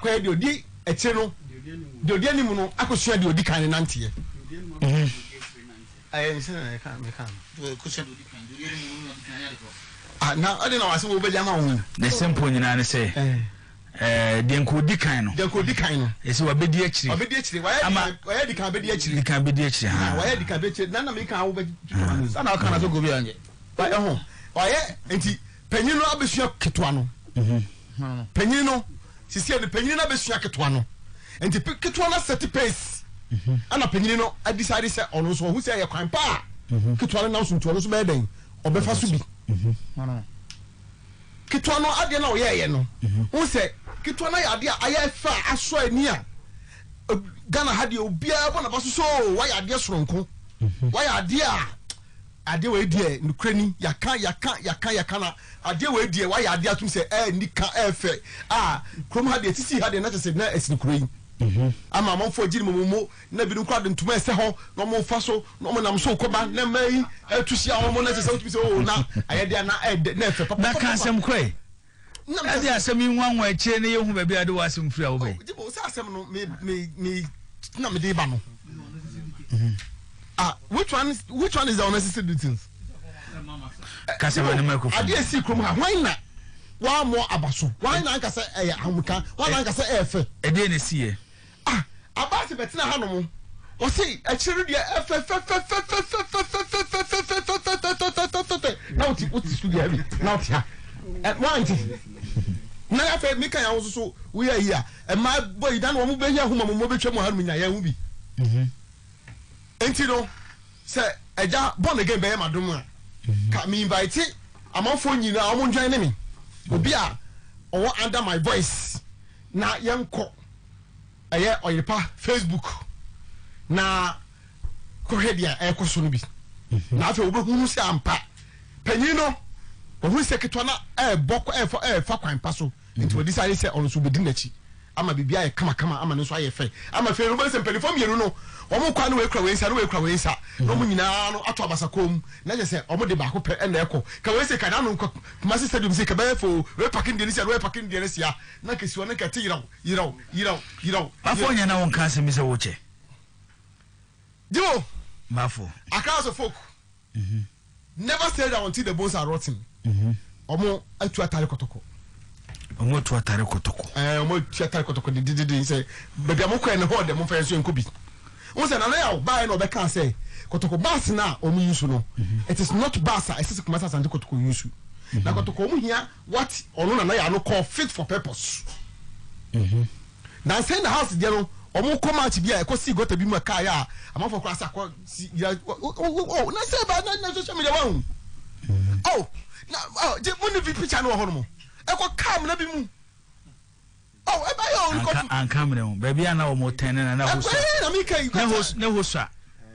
kwa de odi eche no de odi ani mu no akosua de odi kan nante ye ayi nse na ka me kan kusua de odi kan de odi ani mu no kan ya de ah na ade na wase wo be jama wo the simple nyina ne say de nko di kan no esi wa bedi akiri waya di kan bedi akiri ha waya di kan bedi akiri na me kan wo be sana kan na so go bi anje ba ho waya enti panyin no abesua ketwa no panyin no sisi de panyin no abesua ketwa no enti ketwa na set pace ana panyin no adisade se ono so hu se ye kwan pa ketwa na so nto no so be den obefa so bi ketwa no ade na oyeye no hu se ketwa na yade aya fa aso ani a Ghana hade obia bona baso so waya ade soronko waya ade a ade we die nukrani yaka na ade we die waya ade atum se nika efe krom hade tisi hade na tese na esinkroyi ama amfo giri momo na bi nkwa de ntuma ese ho no mo fa so no mo nam so koba na mai etusia ho mo na tese utumi se na ayede na efe papa na kan sem koi na dia asem nwanwa eche ne yehu ba bia de wasem firi a wo be jibo se asem no me na me de ba no which one is the unnecessary things kasema ne mako ade esi krom ha why na wa mo abaso why na nka se amuka why na nka se efe ede ne sie abase betina hanom o sei achiru dia efe na uti studio abi na uti ha want na ya fe mika ya wo so we ya hia e ma boy dan wo mo be hia homa mo betwa mo hanum nya ya hu bi enti no se eja born again be madom a ka me invite amafo nyina o mo njan ne me obi a owo under my voice na yenko eye oyepa Facebook na kohedia ekoso no bi na afa obehunu se ampa panyino ohu se ketwa na boko fa kwan paso nti we decide say on so bedi nachi ama bibia ye kama ama ne so aye fe ama fe no be se pelifom yenu no omo kwa no we kra we nsa no mo nyina no ato abasakom na je se omo de ba ko pe na eko ka we se ka na no Kumasi stadium se ka be fo we parking de sia we parking de sia na ke siwo na ka ti yiraw afo nya na won ka se mi se wo che Jimo mafo across the folk never say that until the bones are rotten omo atu atare kotoko omo atu atare kotoko omo atu atare kotoko de say baby amoko en ho de mo fa so enkobi won say na na ya ba na obeka say kotoko bas na omo yusu no it is not basa it is Kumasi Asante Kotoko yusu na kotoko omo hia what ono na ya no call fit for purpose na say the house there no omo come out bia e ko si gota bi mu ka ya amafo kra sa ko na say ba na social media wa na je mo ni picture no ho no mo e ko kam na bi mu e ba yo ko an kam ne mo baby ana o mo ten na ho so na mi kai na ho so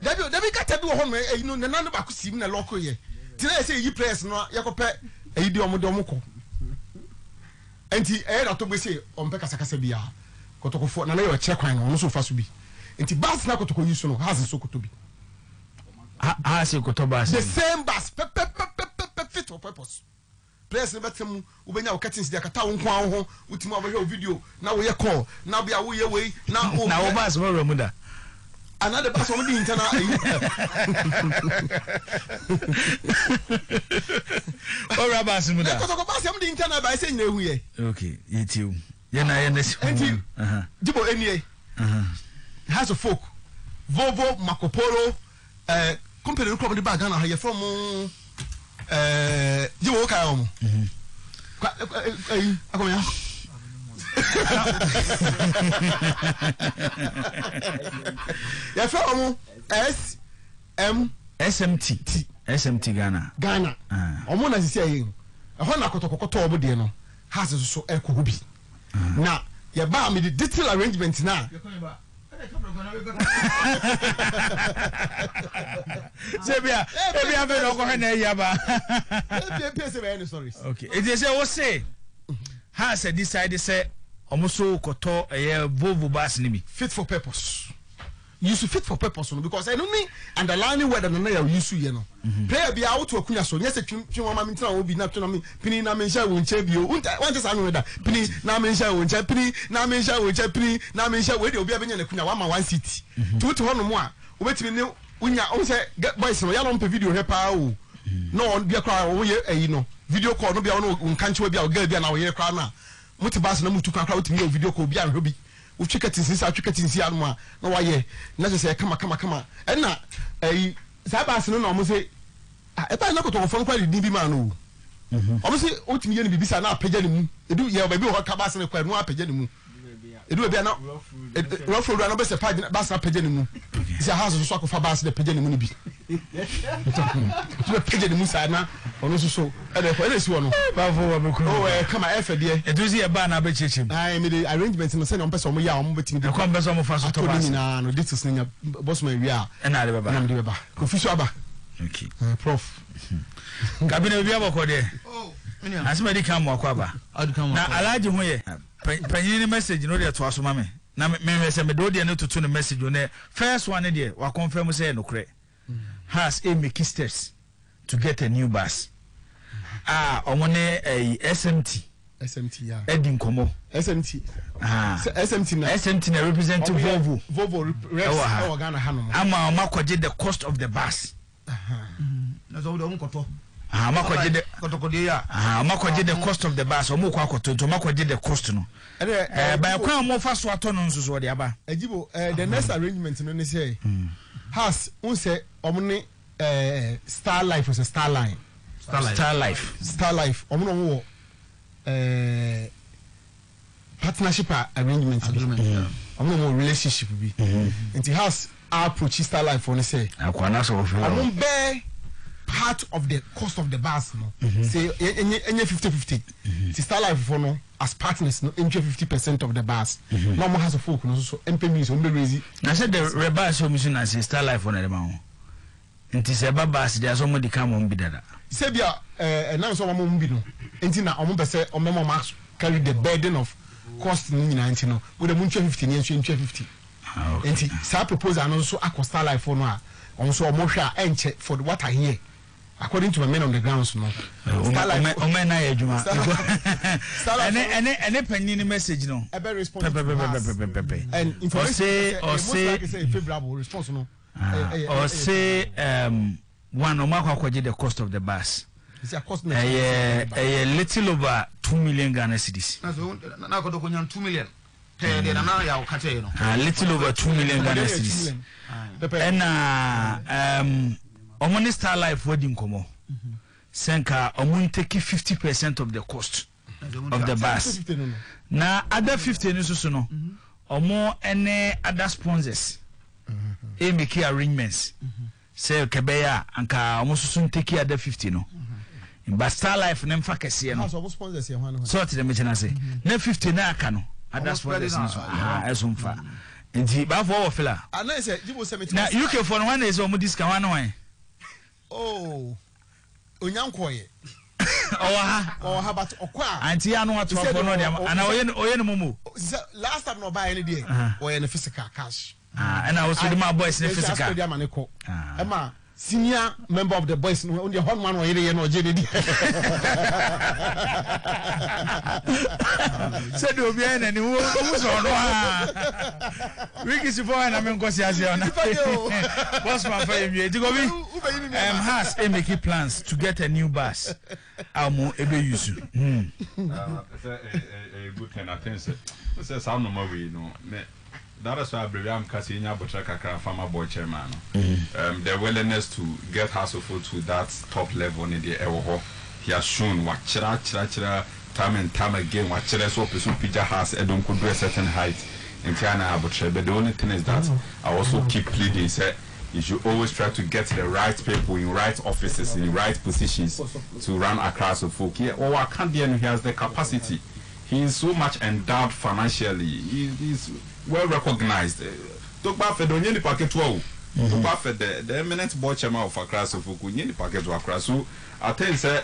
Dabi kata bi wo ho no na no ba ko sim na loko ye ti na say yi press no yakopɛ eyi di omo ko enti na to gbese ompe kasa bia Kotoko fo na yo check kwan no so fa so bi enti bus na Kotoko yusu no has so kotobi ha se kotoba the same bus fit for purpose press na betem ubenya wo curtains dia kata wo nkwan ho utimu abahwe video na wo ye call na bia wo ye wei na wo bus mo remuda another bus wo di internal o rabas muda Kotoko bus am di internal ba say nyina hu ye okay yitiu yana si jibo enie has a folk Volvo Marco Polo company no club the bag na here from jibo ka omo akonya ya from SMT Ghana omo na sisi ayi ho na Kotoko obo de no has so ekobi na ya ba me the detail arrangement na Sebia be no ko na ya ba okay it is say we say has decide say omo so koto Volvo bus ni bi fit for purpose use fit for purpose no because I don't mean underlining word and na use you know player be out to akunya so yes twa mama ntina obi na twa me pini na me ncha wo ncha bio want just anu da pini na me ncha wo ncha pini na me ncha wo ncha pini na me ncha we de obi abenya na kunya wa ma 1 city to hono mo a obetimi ne unya o say boys no ya no mpe video he pa o no on bia kra wo ye ayi no video call no bia no nka nche bia o ga bia na wo ye kra na muti bas na mutu kra otimi o video call bia hwe bi o twiketinsi anu a na wa ye na se kama na ayi sa bas no mo say e ba na Kotoko fon kwa di bi ma no o mo say otimi ye ni bibisa na apagya ni mu edu ye ba bi ho ka bas ne kwa no apagya ni mu edu bia na rofu na be se page bas na apagya ni mu si a house so akofa bas de apagya ni mu ni bi tu apagya ni mu sa na ono so e de ko e si wono ba fo wa me ko o kama e fe de edu si e ba na be chechim ai me the arrangement no say no person mo ya o mo betimi de ko mbeso mo fa so to bas na no this is nya boss man wi a e na de baba na de baba ko fi so aba okay prof kabine bi abako de asema di kan mo akwaba na alaji ho ye panyin message no de to aso ma me na me se me do de no tutu no message no first one de wa confirm say no kre has a make steps to get a new bus omone SMT yeah Edin Komo SMT SMT na represent Volvo reps Ghana Hano ama makoje the cost of the bus na so do nkoto makoje the Kotoko de ya makoje the cost of the bus omo kwa koto to makoje the cost no by kwa mo fa so ato no nso so de aba ajibo the next arrangement no ne say has unse omne Star Life was a Star Line Star Life omno wo partnership arrangement omno wo relationship bi and it has approach Star Life on say akwana so omno be part of the cost of the bus no say enye 50-50 Star Life for no as partners no enye 50% of the bus no mo has a folk no so MPMs on be raise na say the rebus so mission as Star Life on the man nti se baba se dia so mo di ka mo bi dada se bia na so mo bi no nti na o mo pese o memo max carry the burden of cost ni nyina nti no we dem 50 ni 50 nti sa proposal no so Star Life no a on so mo hwa enche for what I hear according to my men on the grounds no Star Life o men na ya adwuma ene panyin message no e be response and information or say favorable response no or say one o makwaje the cost of the bus little over 2 million Ghana cedis na Kotoko nyan 2 million de na ya o kate no little over 2 million Ghana cedis and omoni Star Life wedding komo senka omun take 50% of the cost of the bus na other 50 no so no omo ene other sponsors make arrangements say kebeya anka omo so take other 50 no but Star Life nem fa kese no so sponsors ye hwan so te dem chena say na 50 na aka no other sponsors no so esumfa nti ba for ofela ana say jibo 70 na UK for no one is omo discount one one oh onyankoye oha but okwa anti ya no ato for no dem ana oye no momo last time no buy any day oye no physical cash and I was with my boys in physical Emma senior member of the boys no the hot man here no JDD said obi na ni wo so no wiki si for na me nkosi ase ona boss man for you digobi has make plans to get a new bus amu ebe use a good thing I think say some no more we no that is why I'm casting a farmer boy chairman. The willingness to get Hasselhoff to that top level in the Ewo. He has shown what chira time and time again what chira so person Peter has and don't could do a certain height in Tiana Abutre. But the only thing is that I also keep pleading say you should always try to get the right people in right offices in right positions to run across the folk. Yeah, or I can't he has the capacity. He is so much endowed financially. He is well recognized. Talk about the only packet wow. Talk about the eminent board chairman of Accra so for the packet to Accra. So I think say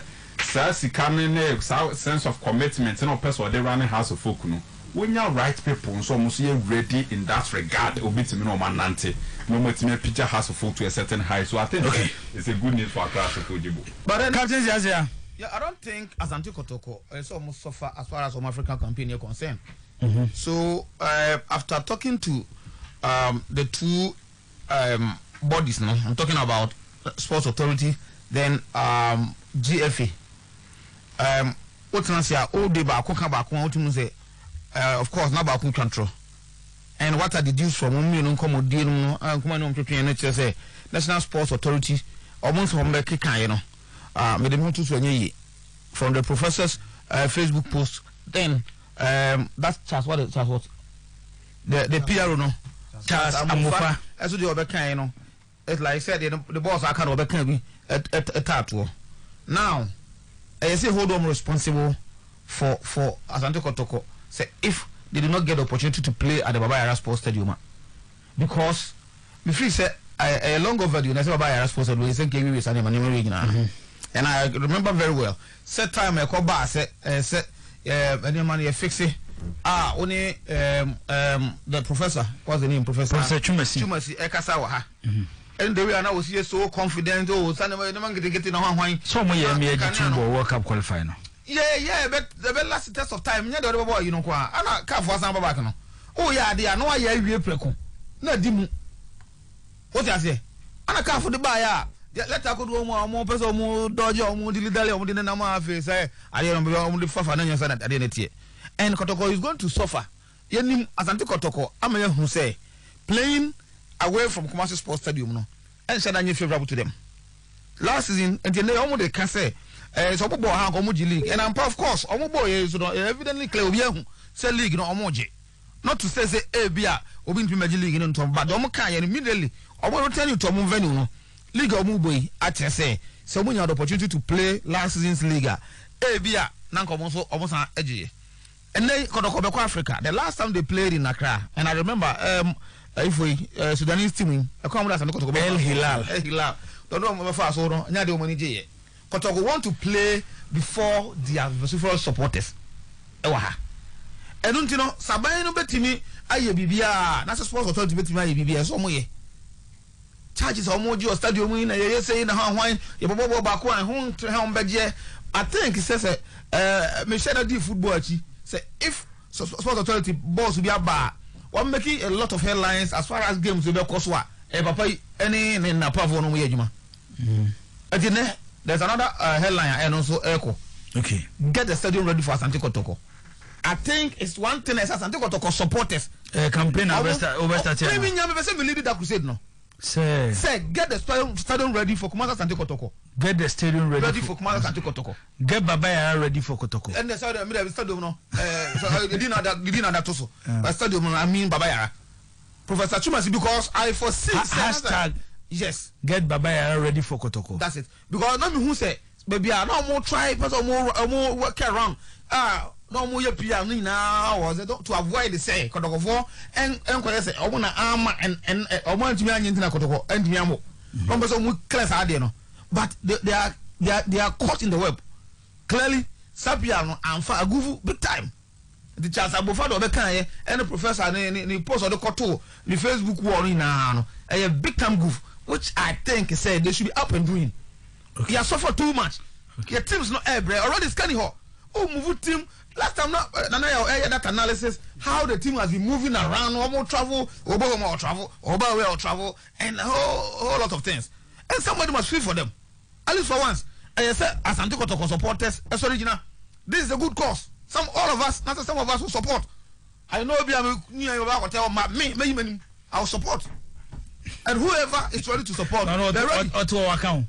he can sense of commitment. No person they running house of folk no. when you right people so almost ready in that regard obit me no man nante no me picture has to fall to a certain height, so I think it's a good news for Accra Jibo. But then Captain Zazia, I don't think Asante Kotoko is almost suffer as far as African campaign is concerned. So after talking to the two bodies now, I'm talking about Sports Authority, then GFA. What's Nancy? All day back, of course, not about control. And what are the dues from National Sports Authority? Almost from the Kikayano. From the professor's Facebook post, then that's just what it was. The PRO no. Charles Amufa. As the other kind, you know. It's like I said, the boss I can't overcome at tattoo. Now, I say hold on responsible for Asante Kotoko. Say if they did not get the opportunity to play at the Baba Yara Sports Stadium, because before he said a long overdue, I said Baba Yara Sports Stadium, he said give me his name. And I remember very well. Set time I call back said any money fix it. Only the professor, what's the name? Professor Chumasi Ekasawa. And they are now here so confident. Oh, Sanama getting on wine. Some year me World Cup qualifying. Yeah, but the last test of time, you know, you know, I can't for some back. Oh, yeah, they are no year we preco. No, Dimu. What I say? I can't for the buyer. Let us go to more person, more dodge, or more dilly, or didn't know face. I don't know only for financial identity. And Kotoko is going to suffer. Yenim Asante Kotoko, I'm a who say playing away from Commercial Sports Stadium, no, and said I'm favorable to them. Last season, and they almost they can say, so Bobo have Omoji League, and I'm of course, Omobo is evidently clear, say league, no Omoji. Not to say, Bia, Obin to Major League in Tom, but Omokai, and immediately, I will tell you to Omo venue. League of Muboi at say so when you had the opportunity to play last season's Liga. Bia Nankomoso almost edgy. And then Kotoko Africa. The last time they played in Accra, and I remember if we Sudanese team accommodate and Kotoko El Hilal. Don't know fast or Nyado Moniji. Kotoko want to play before their vociferous supporters. Ewaha. And don't you know Sabayano Betimi Aye Bibia, National Sports Authority Betimi Bibia so moye. Charges or more your stadium in a say in the wine, you bobo back one home to home bedje. I think it says Michelle D football say if Sports Authority boss will be a bar, one making a lot of headlines as far as games will be Koswa, papa any in Napavo no Yajuma. There's another headline and also echo. Okay. Get the stadium ready for Asante Kotoko. I think it's one thing as Asante Kotoko supporters. Campaign over maybe you lead that crusade no. Say, get the stadium ready for Kumasa Asante Kotoko. Get the stadium ready for Kumasa Asante Kotoko. Get Babaya ready for Kotoko. And the stadium no. You didn't know that also. But stadium I mean Babaya. Professor Chumasi, because I foresee hashtag yes. Get Babaya ready for Kotoko. That's it. Because not me who say baby I no more try person more work around. No more your piano now was to avoid the say Kotoko and say I want to arm and I want to be an internet Kotoko and Miamo. No person class idea. But they are caught in the web. Clearly, Sapiano and for a goof big time. The chance of Bufado Bekan and the professor the post of the Koto, the Facebook war in a big time goof, which I think said they should be up and doing. Okay. He has suffered too much. Okay. Your team's not air already scanning her. Oh, move team. Last time, that analysis, how the team has been moving around, or more travel, or more travel, or way travel, and a whole lot of things. And somebody must feel for them. At least for once. And I said, Asante Kotoko supporters, as original. This is a good cause. All of us, not some of us who support. I know me, I'll support. And whoever is ready to support, they're ready. Or to our account.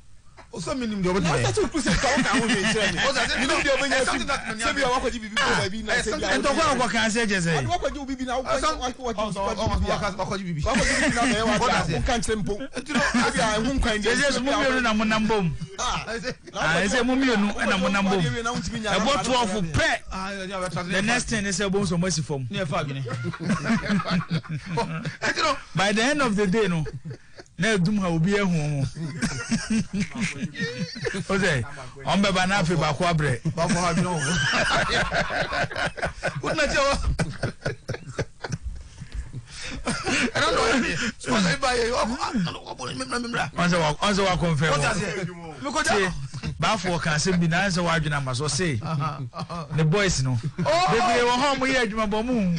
Also meaning the other That's what Chris is talking about. You know the other something that maybe I want to be and what can I say just say what could you be now what can't simple maybe I won't kind Jesus mummy na monambom I say mummy no na monambom e bot 12 pay the next thing is about so mercy form by the end of the day no na dum ha obi ehun o say on be ba na afi ba ko abre ba ko ha bi no sɛ ba yɛ ɔnsɛ wa confirm wɔte aseɛ mekɔgya baafo ka asɛm bi na ansɛ wadwena ma so say the boys no bebree wɔ hɔ mo yɛ adwuma bɔ mu